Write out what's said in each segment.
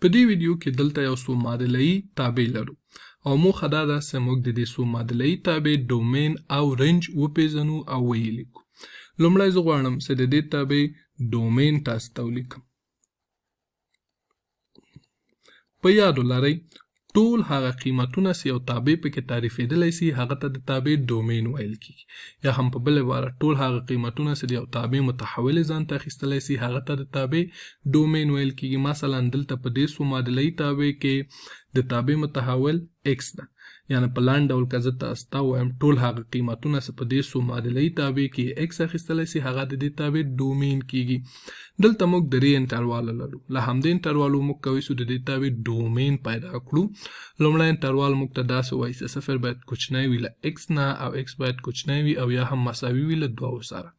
په دې ویډیو کې دلته یو څو معادله‌یي تابع لرو او موخه دا ده چې موږ د دې څو معادله‌یي تابع ډومین او رینج وپیژنو او ویې لیکو. لومړی زه غواړم چې د دې تابع ډومین تاسو ته ولیکم. په یاد ولرئ ټول هغه قیمتونه چې یو تابع پکې تعریفېدلی سي هغه ته د تابع ډومین ویل کیږي، یا هم په بل عبارت ټول هغه قیمتونه چې د یو تابع متحول ځان ته اخیستلی سي هغه ته د تابع ډومین ویل کیږي. مثلا دلته په دې څو معادله‌یي تابع کې د تابع متحول x ده، یعنی په لاندې ډول که زه تاسو ته ووایم ټول هغه قیمتونه چې په دې څو معادله‌یي تابع کې x اخیستلی سي هغه د دې تابع ډومین کیږي. دلته موږ درې انټرواله لرو، له همدې انټروالو موږ کولی شو د دې تابع ډومین پیدا کړو. لومړی انټروال موږ ته داسې وایي چې صفر باید کوچنی وي له x نه او x باید کوچنی وي او یا هم مساوي وي له 2 سره.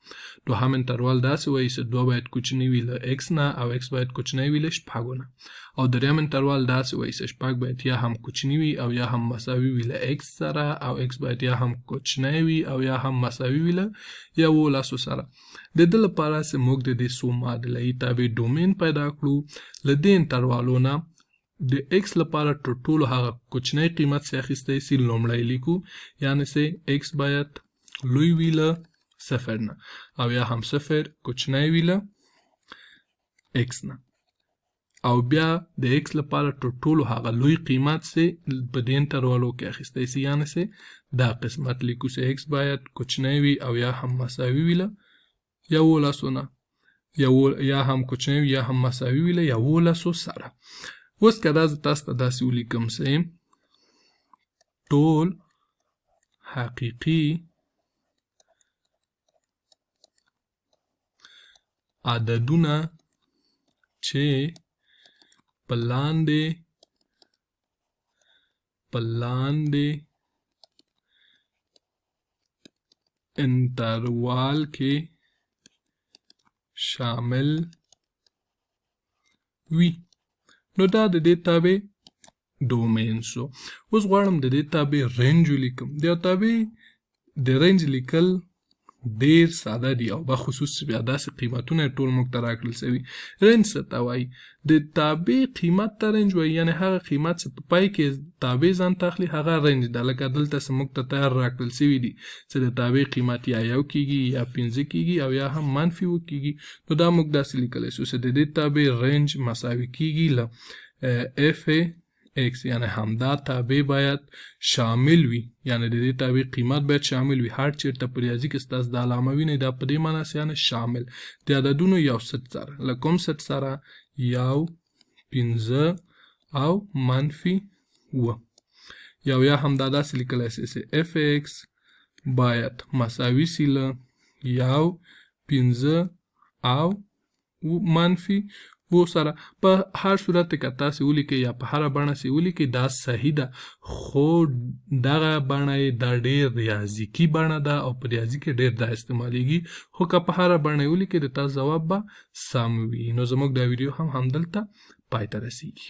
دوهم انټروال داسې وایي چې 2 باید کوچنی وي له x نه او x باید کوچنی وي له 6 نه. او دریم انټروال داسې وایي چې 6 باید یا هم کوچنی وي او یا هم مساوي وي له x سره او x باید یا هم کوچنی وي او یا هم مساوي وي له 11 سره. د دې لپاره چې موږ د دې څو معادله‌یي تابع ډومین پیدا کړو، له دې انټروالو نه د x لپاره تر ټولو هغه کوچنی قیمت چې اخیستی سي لومړی لیکو، یعنې چې x باید لوی وي له 0 نه او یا هم 0 کوچنی وي له x نه، او بیا د x لپاره تر ټولو هغه لوی قیمت چې په دې انټروالو کې اخیستی سي، یعنې چې دا قسمت لیکو چې x باید کوچنی وي او یا هم مساوي وي له 11 نه، یا هم کوچنی وي یا هم مساوي وي له 11 سره. اوس که دا زه تاسو ته داسې ولیکم چې ټول حقیقي عددونه چې په لاندې انټروال کې شامل وي، نو دا د دې تابع ډومین شو. اوس غواړم د دې تابع رینج ولیکم. د یو تابع د رینج لیکل ډیر ساده دي او بخصوص بیا داسې قیمتونه ټول موږ ته راکړل سوي. رینج څه ته وایي؟ د تابع قیمت ته رینج وایي، یعنې هغه قیمت چې په پای کې تابع ځان ته اخلي هغه رینج ده. لکه دلته چې موږ ته تیار راکړل سوي دي چې د تابع قیمت یا 1 کیږي یا 5 کیږي او یا هم منفي 2 کیږي. نو دا موږ داسې لیکلی شو چې د دې تابع رینج مساوي کیږي له f x، یعنی همدا تابع باید شامل وي، یعنی د دې تابع قیمت باید شامل وي. هر چیرته په ریاضي کې ستاسو د علامه وینئ دا په دې معنی چې یعنی شامل د عددونو یو ست سره، له کوم ست سره؟ 1 5 او منفي 7. یا همدا داسې لیکلی شي چې f x باید مساوي سي له 1 5 او منفي 7 سره. په هر صورت که تاسې ولیکئ یا په هره بڼه چې ولیکئ دا صحیح ده، خو دغه بڼه یې دا ډېر ریاضیکي بڼه ده او په ریاضي کې ډېر دا استعمالیږي، خو که په هره بڼه یې ولیکئ د تاسو ځواب به سم وي. نو زموږ دا ویډیو هم همدلته پای ته رسیږي.